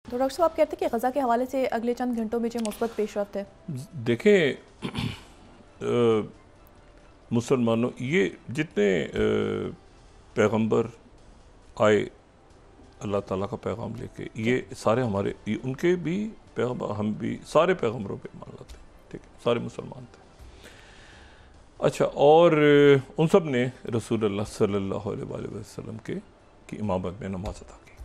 तो डॉक्टर साहब आप कहते हैं कि गज़ा के हवाले से अगले चंद घंटों में जो मुस्बत पेशरफ्त है। देखें, मुसलमानों ये जितने पैगंबर आए अल्लाह ताला का पैगाम लेके, ये सारे हमारे ये उनके भी पैगंबर, हम भी सारे पैगंबरों पे मान लाते हैं, ठीक है, सारे मुसलमान थे। अच्छा, और उन सब ने रसूलुल्लाह सल्लल्लाहु अलैहि वसल्लम की इमामत में नमाज अदा की।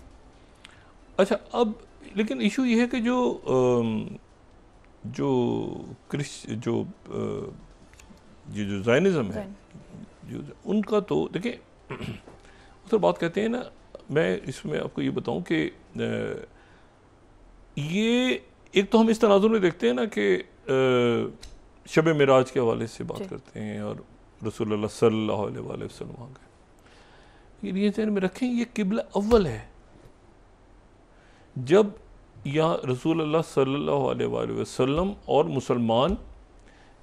अच्छा, अब लेकिन इशू ये है कि ये जो ज़ायनिज़्म है, जो उनका तो देखिए उस बात कहते हैं ना, मैं इसमें आपको ये बताऊं कि ये एक तो हम इस तनाजुर में देखते हैं ना कि शब मिराज के हवाले से बात करते हैं और रसूलुल्लाह सल्लल्लाहु अलैहि वसल्लम आ गए। ये ज़हन में रखें, ये किबला अव्वल है। जब यहाँ रसूलुल्लाह सल्लल्लाहु अलैहि वसल्लम और मुसलमान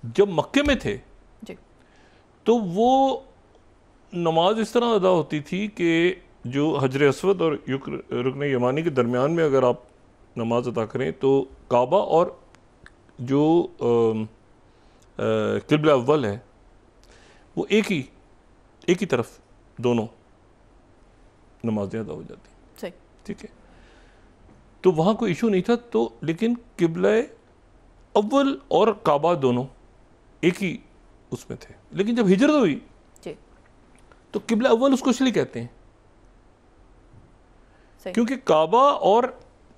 जब मक्के में थे तो वो नमाज इस तरह अदा होती थी कि जो हजर अस्वद और रुकन यमानी के दरमियान में अगर आप नमाज अदा करें तो काबा और जो किबला अव्वल है वो एक ही तरफ दोनों नमाजें अदा हो जाती, ठीक है। तो वहाँ कोई इशू नहीं था, तो लेकिन किबला अव्वल और काबा दोनों एक ही उसमें थे। लेकिन जब हिजरत हुई तो किबला अव्वल उसको इसलिए कहते हैं क्योंकि काबा और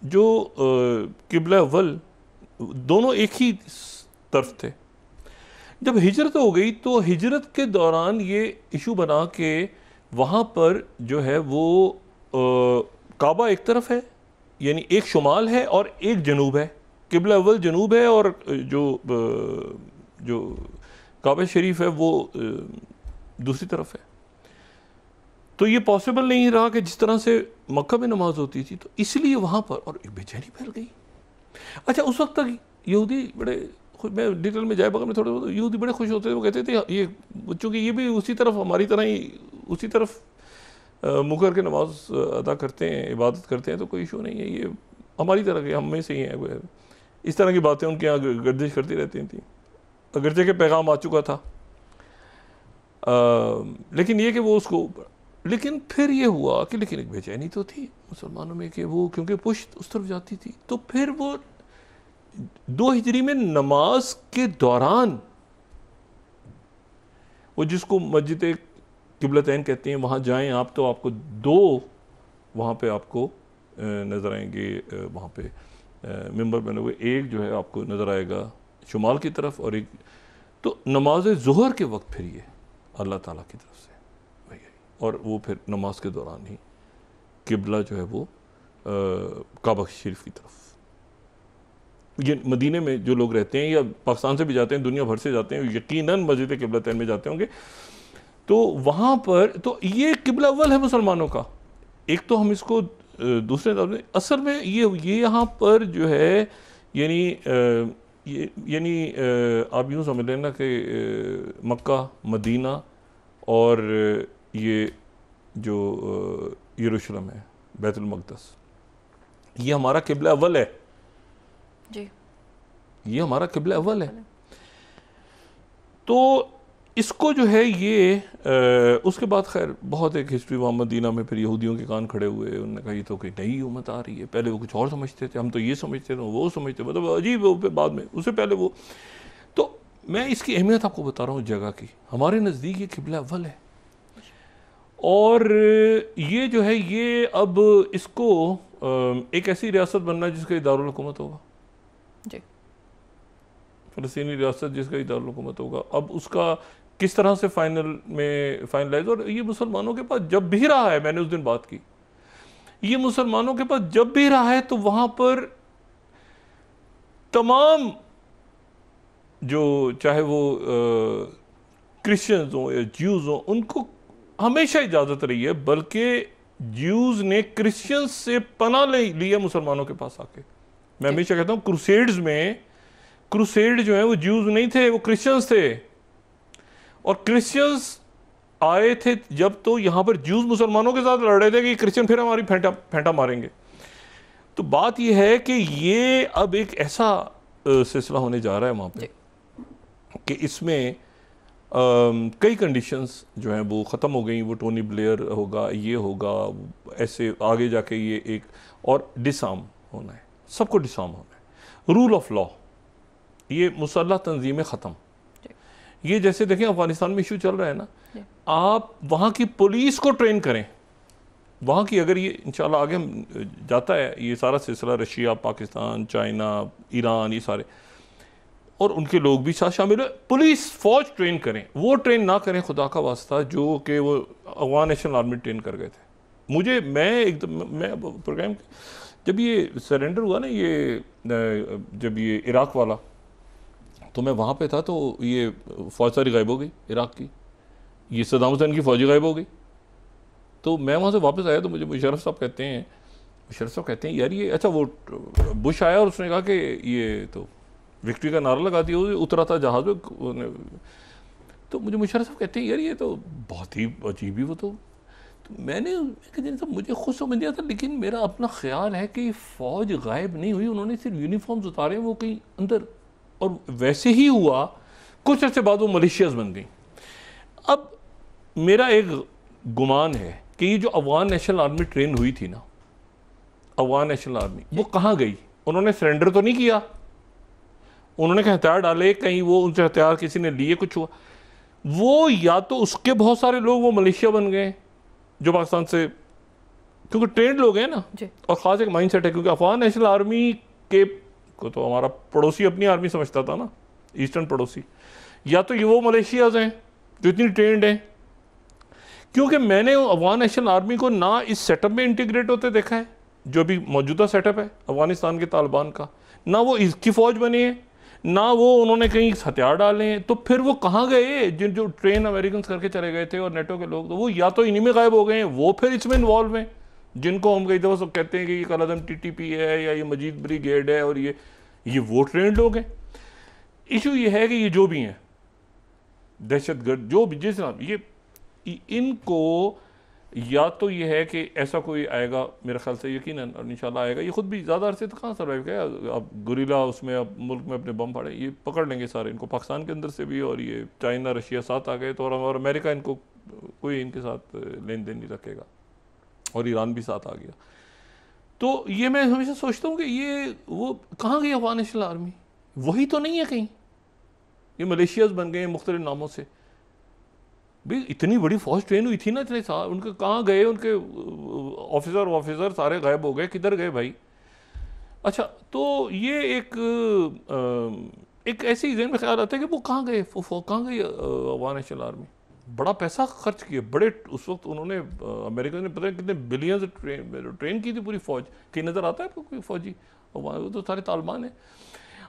जो किबला अव्वल दोनों एक ही तरफ थे। जब हिजरत हो गई तो हिजरत के दौरान ये इशू बना कि वहाँ पर जो है वो काबा एक तरफ है, यानी एक शुमाल है और एक जनूब है। किबला अव्वल जनूब है और जो काबा शरीफ है वो दूसरी तरफ है। तो ये पॉसिबल नहीं रहा कि जिस तरह से मक्का में नमाज होती थी, तो इसलिए वहाँ पर और एक बेचैनी फैल गई। अच्छा, उस वक्त तक यहूदी बड़े, मैं डिटेल में जाए बगैर में थोड़े यहूदी बड़े खुश होते थे। वो कहते थे ये चूँकि ये भी उसी तरफ हमारी तरह ही उसी तरफ मुँह करके नमाज अदा करते हैं, इबादत करते हैं, तो कोई इशू नहीं है, ये हमारी तरह के हम में से ही हैं। इस तरह की बातें उनके यहाँ गर्दिश करती रहती थी, अगरचे के पैगाम आ चुका था। लेकिन ये कि वो उसको, लेकिन फिर ये हुआ कि लेकिन एक बेचैनी तो थी मुसलमानों में कि वो क्योंकि पुश्त उस तरफ जाती थी। तो फिर वो 2 हिजरी में नमाज के दौरान वो जिसको मस्जिद किबलतैन कहते हैं, वहाँ जाएं आप तो आपको 2 वहाँ पे आपको नज़र आएंगे, वहाँ पे मिंबर बने हुए, एक जो है आपको नज़र आएगा शुमाल की तरफ और एक, तो नमाज ज़ुहर के वक्त फिर ये अल्लाह ताला की तरफ से वही, और वो फिर नमाज के दौरान ही किबला जो है वो काबा शरीफ की तरफ। ये मदीने में जो लोग रहते हैं या पाकिस्तान से भी जाते हैं, दुनिया भर से जाते हैं, यकीनन मस्जिद किबलतैन में जाते होंगे, तो वहाँ पर तो ये किबला अव्वल है मुसलमानों का। एक तो हम इसको दूसरे असल में ये यहाँ पर जो है यानी आप यूँ समझ लेना कि मक्का, मदीना और ये जो यरूशलेम है, बैतुल मक़दस, ये हमारा किबला अव्वल है जी, ये हमारा किबला अव्वल है। तो इसको जो है ये उसके बाद खैर बहुत एक हिस्ट्री वहाँ मदीना में फिर यहूदियों के कान खड़े हुए, उन्होंने कहा ये तो कोई नई उम्मत आ रही है, पहले वो कुछ और समझते थे, हम तो ये समझते थे, वो समझते, मतलब अजीब वो बाद में, उससे पहले वो। तो मैं इसकी अहमियत आपको बता रहा हूँ जगह की। हमारे नज़दीक ये किबला अव्वल है और ये जो है ये अब इसको एक ऐसी रियासत बनना है जिसका दारुल हुकूमत होगा जी, फ़लस्तीनी रियासत जिसका दारुल हुकूमत होगा। अब उसका किस तरह से फाइनलाइज, और ये मुसलमानों के पास जब भी रहा है, मैंने उस दिन बात की, ये मुसलमानों के पास जब भी रहा है तो वहाँ पर तमाम जो चाहे वो क्रिश्चियंस हों या ज्यूज़ हों, उनको हमेशा इजाज़त रही है, बल्कि ज्यूज़ ने क्रिश्चियंस से पनाह लिया मुसलमानों के पास आके। मैं हमेशा कहता हूँ क्रूसेड्स में, क्रूसेड जो है वो ज्यूज़ नहीं थे, वो क्रिश्चियंस थे, और क्रिश्चियंस आए थे जब तो यहाँ पर ज्यूज़ मुसलमानों के साथ लड़ रहे थे कि क्रिश्चियन फिर हमारी फेंटा मारेंगे। तो बात यह है कि ये अब एक ऐसा सिलसिला होने जा रहा है वहाँ पे कि इसमें कई कंडीशंस जो हैं वो ख़त्म हो गई। वो टोनी ब्लेयर होगा, ये होगा, ऐसे आगे जाके ये एक और डिसआर्म होना है, सबको डिसआर्म होना है। रूल ऑफ लॉ, ये मुसल्लह तंजीमें ख़त्म। ये जैसे देखें अफगानिस्तान में इशू चल रहा है ना, आप वहाँ की पुलिस को ट्रेन करें, वहाँ की अगर ये इंशाल्लाह आगे जाता है ये सारा सिलसिला, रशिया, पाकिस्तान, चाइना, ईरान, ये सारे और उनके लोग भी साथ शामिल है, पुलिस फौज ट्रेन करें। वो ट्रेन ना करें खुदा का वास्ता जो कि वो अफगान नेशनल आर्मी ट्रेन कर गए थे। मैं प्रोग्राम जब ये सरेंडर हुआ ना, ये जब ये इराक वाला, तो मैं वहाँ पे था, तो ये फौज सारी गायब हो गई इराक की, ये सद्दाम हुसैन की फौजी गायब हो गई। तो मैं वहाँ से वापस आया तो मुझे मुशर्रफ साहब कहते हैं यार ये अच्छा, वो बुश आया और उसने कहा कि ये तो विक्ट्री का नारा लगा दिया, उतरा था जहाज में। तो मुझे मुशर्रफ साहब कहते हैं यार ये तो बहुत ही अजीब ही वो तो मैंने साहब मुझे खुद समझ नहीं आता, लेकिन मेरा अपना ख्याल है कि फ़ौज गायब नहीं हुई, उन्होंने सिर्फ यूनिफॉर्म्स उतारे, वो कहीं अंदर, और वैसे ही हुआ। कुछ अर्से बाद वो मलेशियाज बन गई। अब मेरा एक गुमान है कि ये जो अफगान नेशनल आर्मी ट्रेन हुई थी ना, अफगान नेशनल आर्मी, वो कहाँ गई? उन्होंने सरेंडर तो नहीं किया, उन्होंने कहीं हथियार डाले, कहीं वो उनसे हथियार किसी ने लिए, कुछ हुआ। वो या तो उसके बहुत सारे लोग वो मलेशिया बन गए जो पाकिस्तान से, क्योंकि ट्रेंड लोग हैं ना, और ख़ास एक माइंड सेट है, क्योंकि अफगान नेशनल आर्मी के को तो हमारा पड़ोसी अपनी आर्मी समझता था ना, ईस्टर्न पड़ोसी। या तो ये वो मलेशियाज हैं जो इतनी ट्रेंड हैं, क्योंकि मैंने अफगान नेशनल आर्मी को ना इस सेटअप में इंटीग्रेट होते देखा है जो भी मौजूदा सेटअप है अफगानिस्तान के तालिबान का, ना वो इसकी फ़ौज बनी है, ना वो उन्होंने कहीं हथियार डाले हैं। तो फिर वो कहाँ गए जो ट्रेन अमेरिकन करके चले गए थे और नेटो के लोग, तो वो या तो इन्हीं में गायब हो गए हैं, वो फिर इसमें इन्वॉल्व हैं, जिनको हम कई दफ़ा सब कहते हैं कि ये कल-ए-आज़म TTP है या ये मजीद ब्रिगेड है, और ये वो ट्रेंड लोग हैं। इशू ये है कि ये जो भी हैं दहशतगर्द, जो भी जिस ये इनको या तो ये है कि ऐसा कोई आएगा, मेरे ख्याल से यकीनन और इंशाल्लाह आएगा, ये खुद भी ज़्यादा अरसे तो कहाँ सर्वाइव किया, अब गुरिल्ला उसमें अब मुल्क में अपने बम फाड़े, ये पकड़ लेंगे सारे इनको पाकिस्तान के अंदर से भी, और ये चाइना रशिया साथ आ गए तो, और अमेरिका इनको कोई इनके साथ लेन देन नहीं रखेगा, और ईरान भी साथ आ गया। तो ये मैं हमेशा सोचता हूँ कि ये वो कहाँ गई अफगान नेशनल आर्मी, वही तो नहीं है कहीं, ये मलेशियाज बन गए मुख्तलिफ नामों से। भाई इतनी बड़ी फौज ट्रेन हुई थी ना इतने साल, उनके कहाँ गए, उनके ऑफिसर सारे गायब हो गए, किधर गए भाई? अच्छा, तो ये एक ऐसी जहन में ख्याल आता है कि वो कहाँ गए, कहाँ गई अफगान नेशनल आर्मी? बड़ा पैसा खर्च किया, बड़े उस वक्त उन्होंने अमेरिका ने पता है कितने बिलियंस ट्रेन की थी पूरी फौज, कहीं नज़र आता है आपको कोई फौजी? वो तो सारे तालिबान है।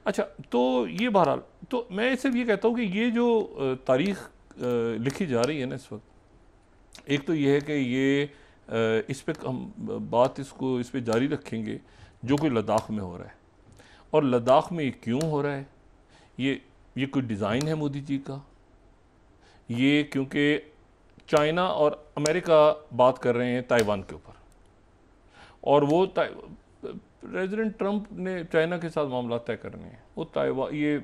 अच्छा, तो ये बहरहाल, तो मैं सिर्फ ये कहता हूँ कि ये जो तारीख़ लिखी जा रही है ना इस वक्त, एक तो ये है कि ये इस पे हम बात इस पे जारी रखेंगे जो कोई लद्दाख में हो रहा है, और लद्दाख में ये क्यों हो रहा है, ये कोई डिज़ाइन है मोदी जी का, ये क्योंकि चाइना और अमेरिका बात कर रहे हैं ताइवान के ऊपर, और वो प्रेसिडेंट ट्रंप ने चाइना के साथ मामला तय करने हैं। वो ताइवान, ये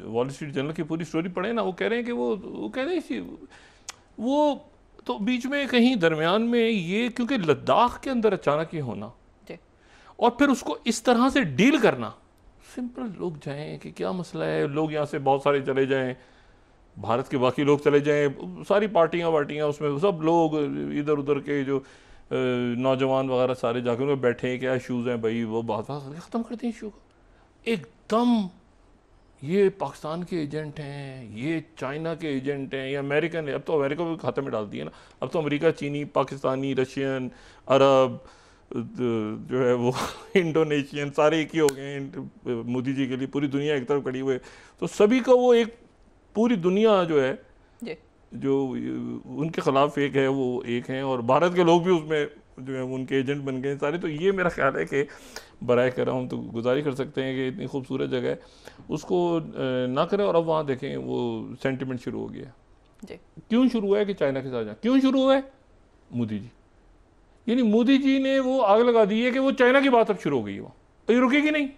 वॉल स्ट्रीट जर्नल की पूरी स्टोरी पढ़े ना, वो कह रहे हैं कि वो कह रहे हैं वो तो बीच में कहीं दरमियान में ये, क्योंकि लद्दाख के अंदर अचानक ये होना और फिर उसको इस तरह से डील करना, सिंपल लोग जाएं कि क्या मसला है, लोग यहाँ से बहुत सारे चले जाएं, भारत के बाकी लोग चले जाएं, सारी पार्टियाँ उसमें सब लोग इधर उधर के जो नौजवान वगैरह सारे जाकर उनमें बैठे हैं, क्या इशूज़ हैं भाई, वो बात ख़त्म करते हैं इशू को एकदम। ये पाकिस्तान के एजेंट हैं, ये चाइना के एजेंट हैं, ये अमेरिकन है, अब तो अमेरिका को खाते में डाल दिया ना, अब तो अमेरिका, चीनी, पाकिस्तानी, रशियन, अरब, जो है वो इंडोनेशियन, सारे एक ही हो गए हैं मोदी जी के लिए, पूरी दुनिया एक तरफ खड़ी हुई है। तो सभी का वो एक पूरी दुनिया जो है जो उनके ख़िलाफ़ एक है, वो एक हैं, और भारत के लोग भी उसमें जो है उनके एजेंट बन गए सारे। तो ये मेरा ख्याल है कि बराए कर रहा हूँ तो गुजारिश कर सकते हैं कि इतनी खूबसूरत जगह है उसको ना करें। और अब वहाँ देखें वो सेंटिमेंट शुरू हो गया। क्यों शुरू हुआ है कि चाइना के साथ जाए, क्यों शुरू हुआ है? मोदी जी, यानी मोदी जी ने वो आग लगा दी है कि वो चाइना की बात अब शुरू हो गई है, वहाँ ये रुकेगी नहीं।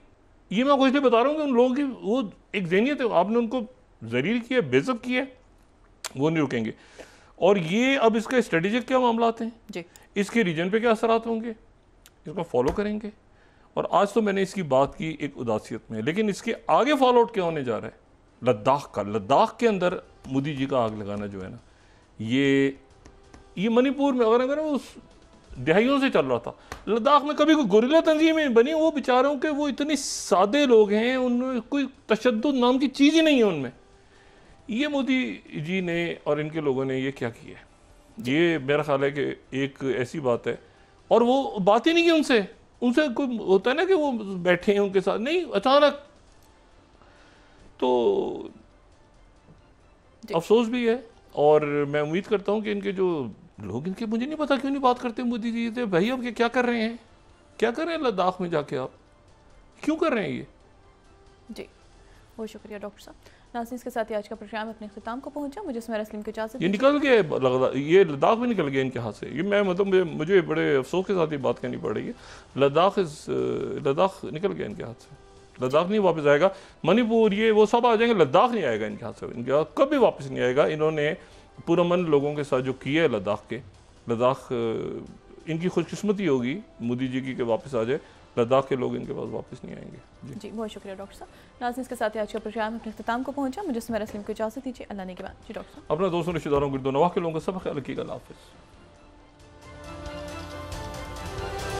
ये मैं आपको इसलिए बता रहा हूँ कि उन लोगों की वो एक ज़हनियत है, आपने उनको जलील किया, बेइज्जत किया, वो नहीं रुकेंगे। और ये अब इसका स्ट्रेटेजिक क्या मामला हैं जी, इसके रीजन पे क्या असरात होंगे, इसको फॉलो करेंगे। और आज तो मैंने इसकी बात की एक उदासियत में, लेकिन इसके आगे फॉलो आउट क्या होने जा रहा है लद्दाख का। लद्दाख के अंदर मोदी जी का आग लगाना जो है ना, ये मणिपुर में अगर उस दहाइयों से चल रहा था। लद्दाख में कभी कोई गोरिल्ला तंजीमें बनी, वो बेचारों के वो इतने सादे लोग हैं, उनमें कोई तशद्दुद नाम की चीज़ ही नहीं है उनमें। ये मोदी जी ने और इनके लोगों ने ये क्या किया है, ये मेरा ख्याल है कि एक ऐसी बात है। और वो बात ही नहीं की उनसे कोई होता है ना कि वो बैठे हैं उनके साथ, नहीं, अचानक। तो अफसोस भी है। और मैं उम्मीद करता हूँ कि इनके जो लोग, इनके मुझे नहीं पता क्यों नहीं बात करते मोदी जी से, भाई अब क्या कर रहे हैं, क्या कर रहे हैं लद्दाख में जाके, आप क्यों कर रहे हैं ये। जी, बहुत शुक्रिया डॉक्टर साहब। नाज़रीन, इसके साथ ही आज का प्रोग्राम अपने अख्ताम को पहुंचा। मुझे सुमेरा सलीम की इजाज़त। ये निकल गए, ये लद्दाख में निकल गया इनके हाथ से। ये मैं मतलब मुझे बड़े अफसोस के साथ ये बात कहनी पड़ रही है। लद्दाख निकल गया इनके हाथ से। लद्दाख नहीं वापस आएगा, मणिपुर ये वो सब आ जाएंगे, लद्दाख नहीं आएगा इनके हाथ से, इनके हाथ कभी वापस नहीं आएगा। इन्होंने पुरअमन लोगों के साथ जो किया है लद्दाख इनकी खुशकिस्मती होगी मोदी जी की कि वापस आ जाए। लद्दाख के लोग इनके पास वापस नहीं आएंगे। जी, बहुत शुक्रिया डॉक्टर साहब। नाज़रीन, इसके साथ ही आज का प्रोग्राम अपने अख्ताम को पहुंचा। मुझे सुमेरा सलीम को इजाज़त दीजिए। अल्लाह ने के बाद। जी डॉक्टर साहब। अपना दोस्तों, रिश्तेदारों, गिरदो नवाह के लोगों का सब ख्याल रखिएगा। अल्लाह हाफ़िज़।